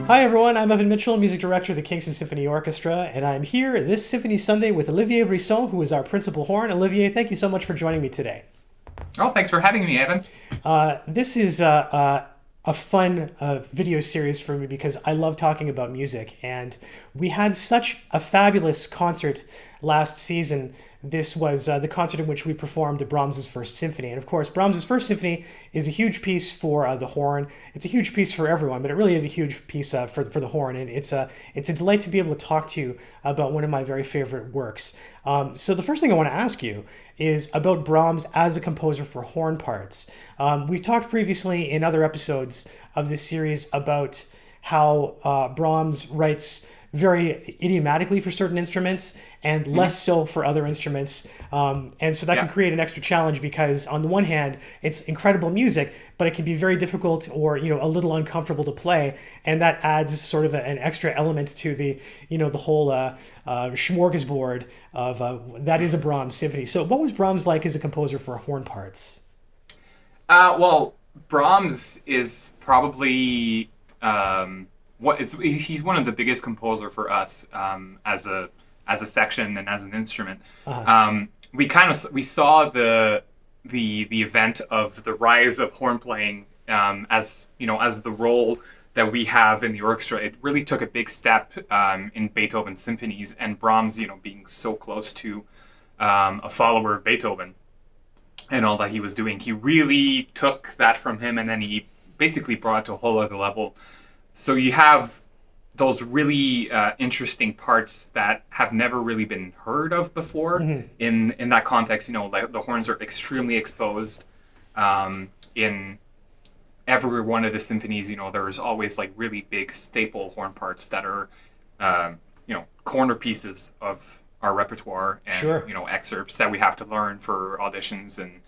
Hi everyone, I'm Evan Mitchell, music director of the Kingston Symphony Orchestra, and I'm here this Symphony Sunday with Olivier Brisson, who is our principal horn. Olivier, thank you so much for joining me today. Oh, thanks for having me, Evan. This is a fun video series for me because I love talking about music, and we had such a fabulous concert last season. This was the concert in which we performed Brahms's First Symphony, and of course, Brahms's First Symphony is a huge piece for the horn. It's a huge piece for everyone, but it really is a huge piece for the horn, and it's a delight to be able to talk to you about one of my very favorite works. So the first thing I want to ask you is about Brahms as a composer for horn parts. We've talked previously in other episodes of this series about how Brahms writes very idiomatically for certain instruments and less so for other instruments. And so that can Yeah, create an extra challenge because on the one hand, it's incredible music, but it can be very difficult or, a little uncomfortable to play. And that adds sort of an extra element to the whole smorgasbord of that is a Brahms symphony. So what was Brahms like as a composer for horn parts? well, Brahms is probably he's one of the biggest composer for us as a section and as an instrument. We saw the event of the rise of horn playing as the role that we have in the orchestra. It really took a big step in Beethoven's symphonies, and Brahms, being so close to a follower of Beethoven and all that he was doing, he really took that from him, and then he basically brought it to a whole other level. So you have those really interesting parts that have never really been heard of before in that context. Like the horns are extremely exposed in every one of the symphonies. There's always like really big staple horn parts that are corner pieces of our repertoire, and Sure. excerpts that we have to learn for auditions and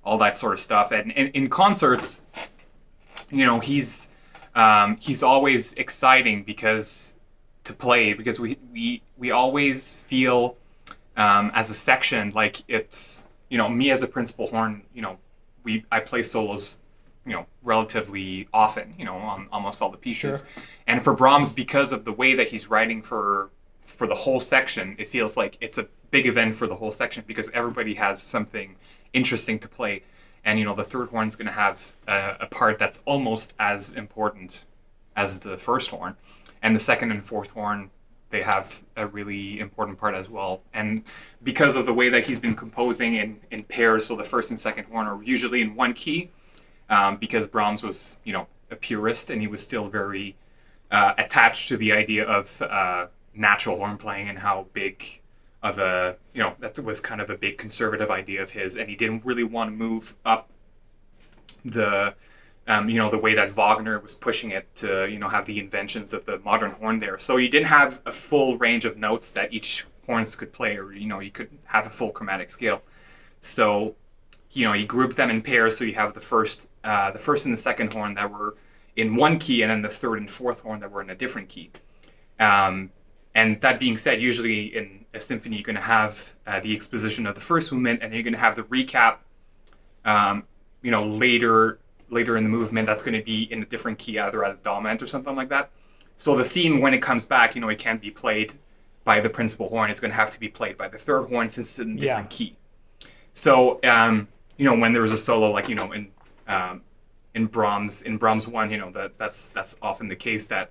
all that sort of stuff. And in concerts, he's always exciting to play because we always feel as a section like it's me as a principal horn. I play solos relatively often on almost all the pieces. Sure. And for Brahms, because of the way that he's writing for the whole section, it feels like it's a big event for the whole section because everybody has something interesting to play. And the third horn is going to have a part that's almost as important as the first horn, and the second and fourth horn, they have a really important part as well. And because of the way that he's been composing in pairs, so the first and second horn are usually in one key, because Brahms was a purist, and he was still very attached to the idea of natural horn playing and how big of that was kind of a big conservative idea of his, and he didn't really want to move up the the way that Wagner was pushing it to have the inventions of the modern horn there. So you didn't have a full range of notes that each horns could play, or you could have a full chromatic scale. So you group them in pairs, so you have the first and the second horn that were in one key, and then the third and fourth horn that were in a different key. And that being said, usually in a symphony, you're going to have the exposition of the first movement, and you're going to have the recap. Later in the movement, that's going to be in a different key, either at a dominant or something like that. So the theme, when it comes back, it can't be played by the principal horn. It's going to have to be played by the third horn since it's in a Yeah. different key. So when there was a solo, like in Brahms one, that's often the case that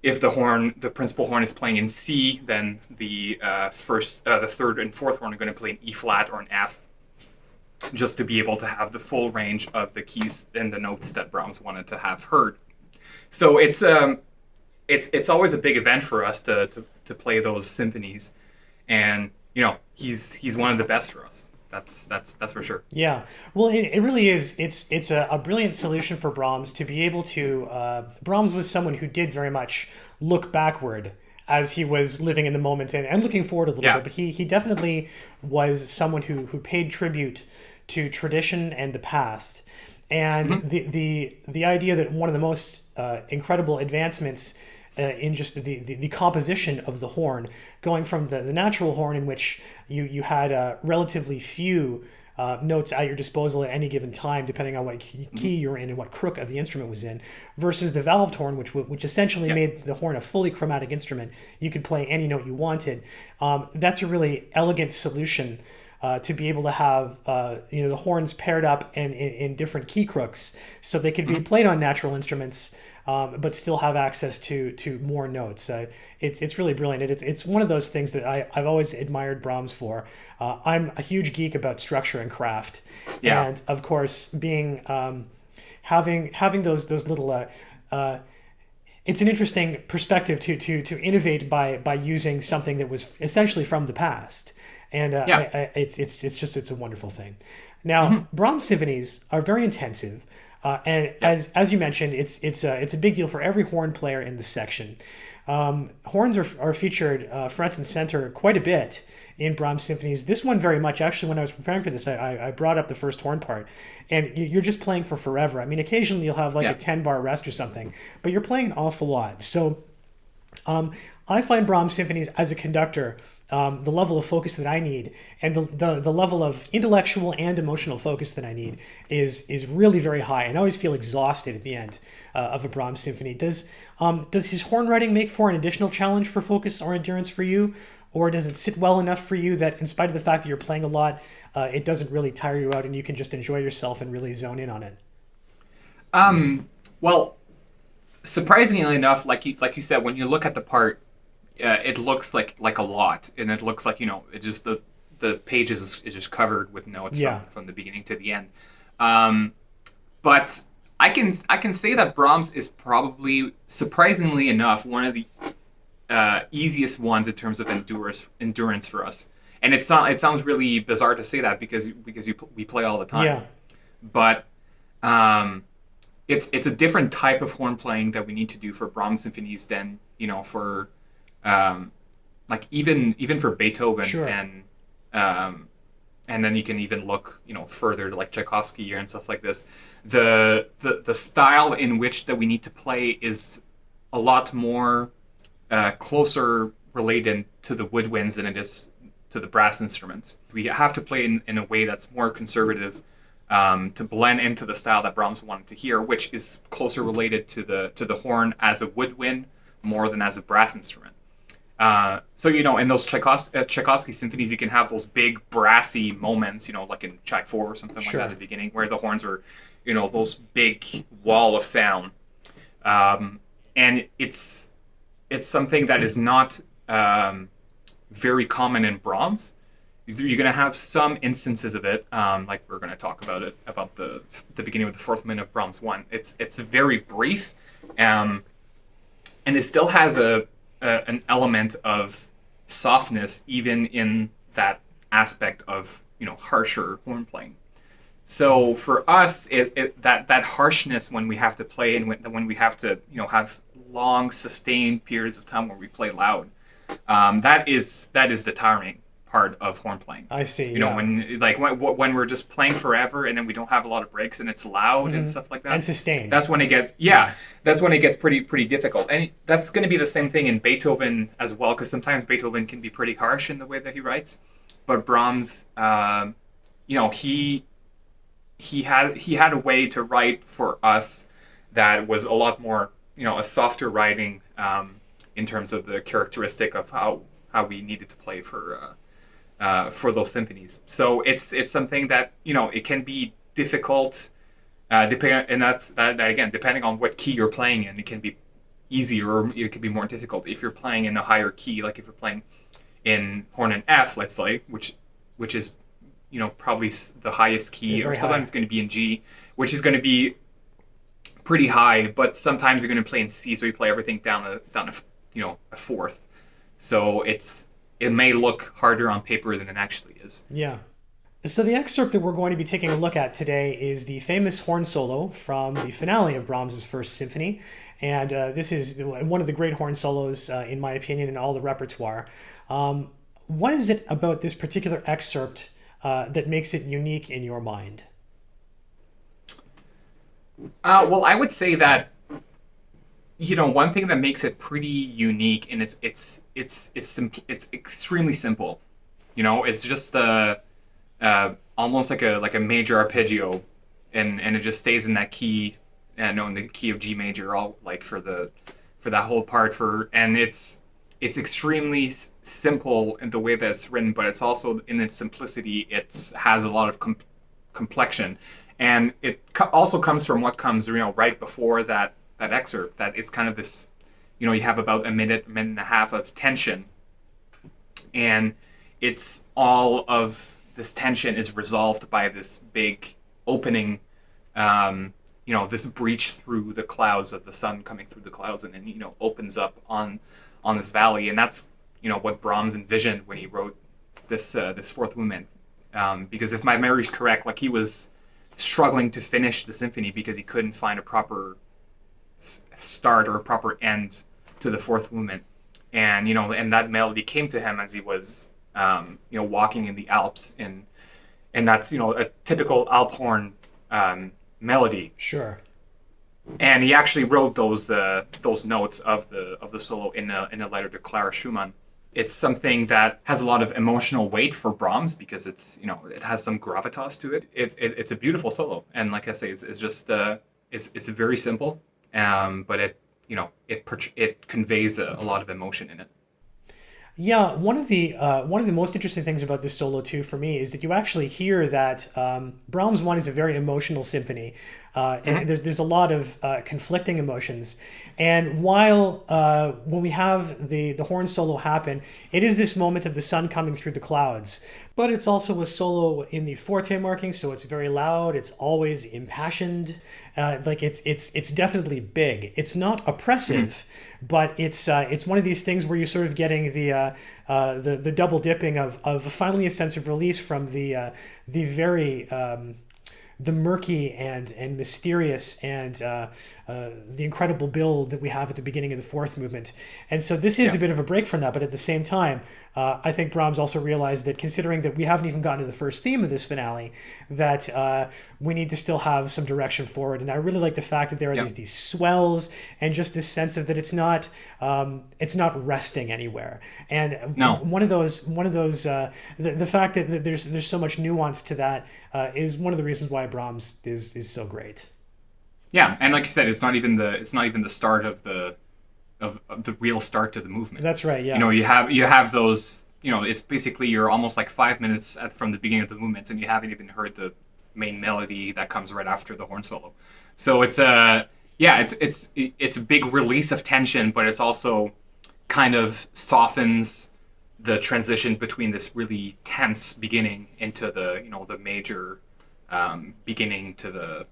if the principal horn is playing in C, then the third and fourth horn are going to play an E flat or an F, just to be able to have the full range of the keys and the notes that Brahms wanted to have heard. So it's always a big event for us to play those symphonies, and he's one of the best for us. That's for sure. Yeah, well, it really is. It's a brilliant solution for Brahms to be able to. Brahms was someone who did very much look backward as he was living in the moment and looking forward a little Yeah. bit. But he definitely was someone who paid tribute to tradition and the past. And the idea that one of the most incredible advancements in just the composition of the horn, going from the natural horn in which you had relatively few notes at your disposal at any given time, depending on what key you're in and what crook of the instrument was in, versus the valved horn, which essentially Yeah. made the horn a fully chromatic instrument. You could play any note you wanted. That's a really elegant solution to be able to have the horns paired up and in different key crooks, so they could be played on natural instruments, but still have access to more notes. It's really brilliant. It's one of those things that I've always admired Brahms for. I'm a huge geek about structure and craft, Yeah. and of course being having those little. It's an interesting perspective to innovate by using something that was essentially from the past, and Yeah. it's a wonderful thing. Now, Brahms symphonies are very intensive, and as you mentioned, it's a big deal for every horn player in the section. Horns are featured front and center quite a bit in Brahms symphonies. This one very much. Actually, when I was preparing for this, I brought up the first horn part, and you're just playing for forever. I mean, occasionally you'll have like Yeah. a 10-bar rest or something, but you're playing an awful lot. So I find Brahms symphonies as a conductor, the level of focus that I need and the level of intellectual and emotional focus that I need is really very high. And I always feel exhausted at the end of a Brahms symphony. Does his horn writing make for an additional challenge for focus or endurance for you? Or does it sit well enough for you that in spite of the fact that you're playing a lot, it doesn't really tire you out and you can just enjoy yourself and really zone in on it? Well, surprisingly enough, like you said, when you look at the part, it looks like a lot, and it looks like it just the page is just covered with notes Yeah. from the beginning to the end. But I can say that Brahms is probably, surprisingly enough, one of the easiest ones in terms of endurance for us. And it sounds really bizarre to say that because we play all the time. Yeah. But it's a different type of horn playing that we need to do for Brahms symphonies than for like even for Beethoven. Sure. And then you can even look further to like Tchaikovsky here and stuff like this. The style in which that we need to play is a lot more closer related to the woodwinds than it is to the brass instruments. We have to play in a way that's more conservative, to blend into the style that Brahms wanted to hear, which is closer related to the horn as a woodwind more than as a brass instrument. So in those Tchaikovsky symphonies, you can have those big brassy moments, like in Czech 4 or something like that at the beginning, where the horns are, those big wall of sound, and it's something that is not very common in Brahms. You're going to have some instances of it, like we're going to talk about the beginning of the fourth movement of Brahms 1. It's very brief, and it still has an element of softness even in that aspect of harsher horn playing. So for us, that harshness when we have to play and when we have to have long sustained periods of time where we play loud, that is the tiring part of horn playing. I see. When we're just playing forever and then we don't have a lot of breaks and it's loud and stuff like that, And sustained. that's when it gets that's when it gets pretty difficult. And that's going to be the same thing in Beethoven as well, because sometimes Beethoven can be pretty harsh in the way that he writes, but Brahms, he had a way to write for us that was a lot more a softer writing, in terms of the characteristic of how we needed to play for those symphonies. So it's something that it can be difficult, depending on what key you're playing in. It can be easier or it can be more difficult if you're playing in a higher key, like if you're playing in horn in F, let's say, which is probably the highest key, Yeah, or very sometimes high. it's going to be in G, which is going to be pretty high. But sometimes you're going to play in C, so you play everything down a fourth. So it may look harder on paper than it actually is. Yeah. So the excerpt that we're going to be taking a look at today is the famous horn solo from the finale of Brahms's First Symphony, and this is one of the great horn solos, in my opinion, in all the repertoire. What is it about this particular excerpt that makes it unique in your mind? Well, I would say that one thing that makes it pretty unique, and it's extremely simple. It's just on almost like a major arpeggio, and it just stays in that key, no, in the key of G major, all like for that whole part. And it's extremely simple in the way that it's written, but it's also in its simplicity. It has a lot of complexion, and it also comes from what comes right before that excerpt. That it's kind of this, you have about a minute and a half of tension, and it's all of this tension is resolved by this big opening, this breach through the clouds of the sun coming through the clouds, and then opens up on this valley, and that's what Brahms envisioned when he wrote this fourth movement. Because if my memory's correct, like he was struggling to finish the symphony because he couldn't find a proper start or a proper end to the fourth movement, and and that melody came to him as he was walking in the Alps, and that's a typical Alp horn melody. Sure. And he actually wrote those notes of the solo in a letter to Clara Schumann. It's something that has a lot of emotional weight for Brahms because it's it has some gravitas to it. It's a beautiful solo, and like I say, it's just it's very simple, but it conveys a lot of emotion in it. Yeah, one of the most interesting things about this solo too for me is that you actually hear that Brahms 1 is a very emotional symphony. And there's a lot of conflicting emotions, and while when we have the horn solo happen, it is this moment of the sun coming through the clouds, but it's also a solo in the forte marking, so it's very loud. It's always impassioned, like it's definitely big. It's not oppressive, but it's one of these things where you're sort of getting the double dipping of finally a sense of release from the very the murky and mysterious and the incredible build that we have at the beginning of the fourth movement. And so this is a bit of a break from that, but at the same time, I think Brahms also realized that, considering that we haven't even gotten to the first theme of this finale, that we need to still have some direction forward. And I really like the fact that there are these swells and just this sense of that it's not resting anywhere. And one of those the fact that there's so much nuance to that is one of the reasons why Brahms is so great. Yeah, and like you said, it's not even the start of the real start to the movement. That's right. Yeah. You have those. It's basically you're almost like 5 minutes from the beginning of the movements, and you haven't even heard the main melody that comes right after the horn solo. So it's a big release of tension, but it's also kind of softens the transition between this really tense beginning into the major beginning to the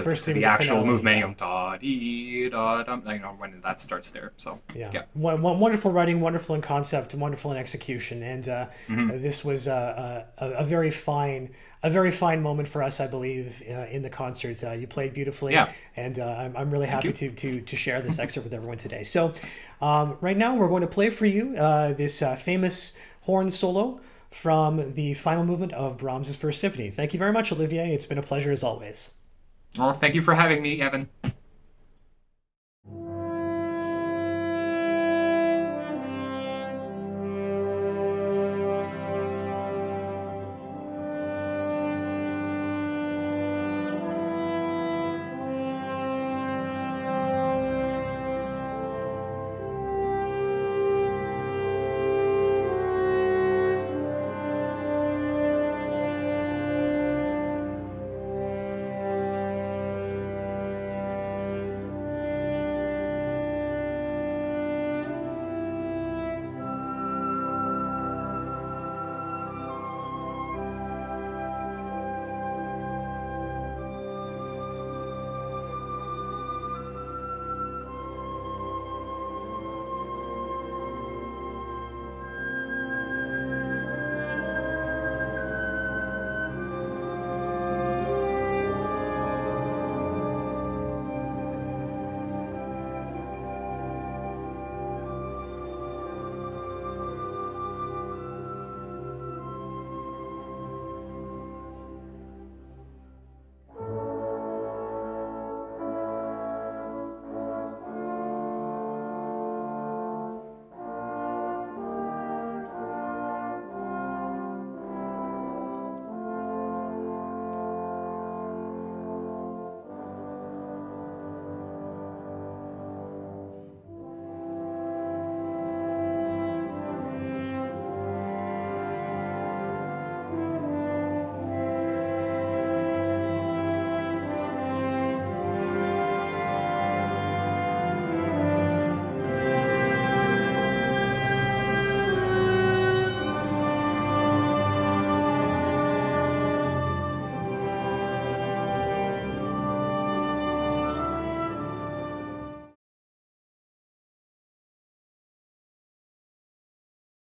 first theme the of the actual finale, movement, da dee da dum, when that starts there. So wonderful writing, wonderful in concept, wonderful in execution, and this was a very fine moment for us, I believe, in the concert. You played beautifully, and I'm really happy to share this excerpt with everyone today. So right now we're going to play for you this famous horn solo from the final movement of Brahms' First Symphony. Thank you very much, Olivier. It's been a pleasure as always. Well, thank you for having me, Evan.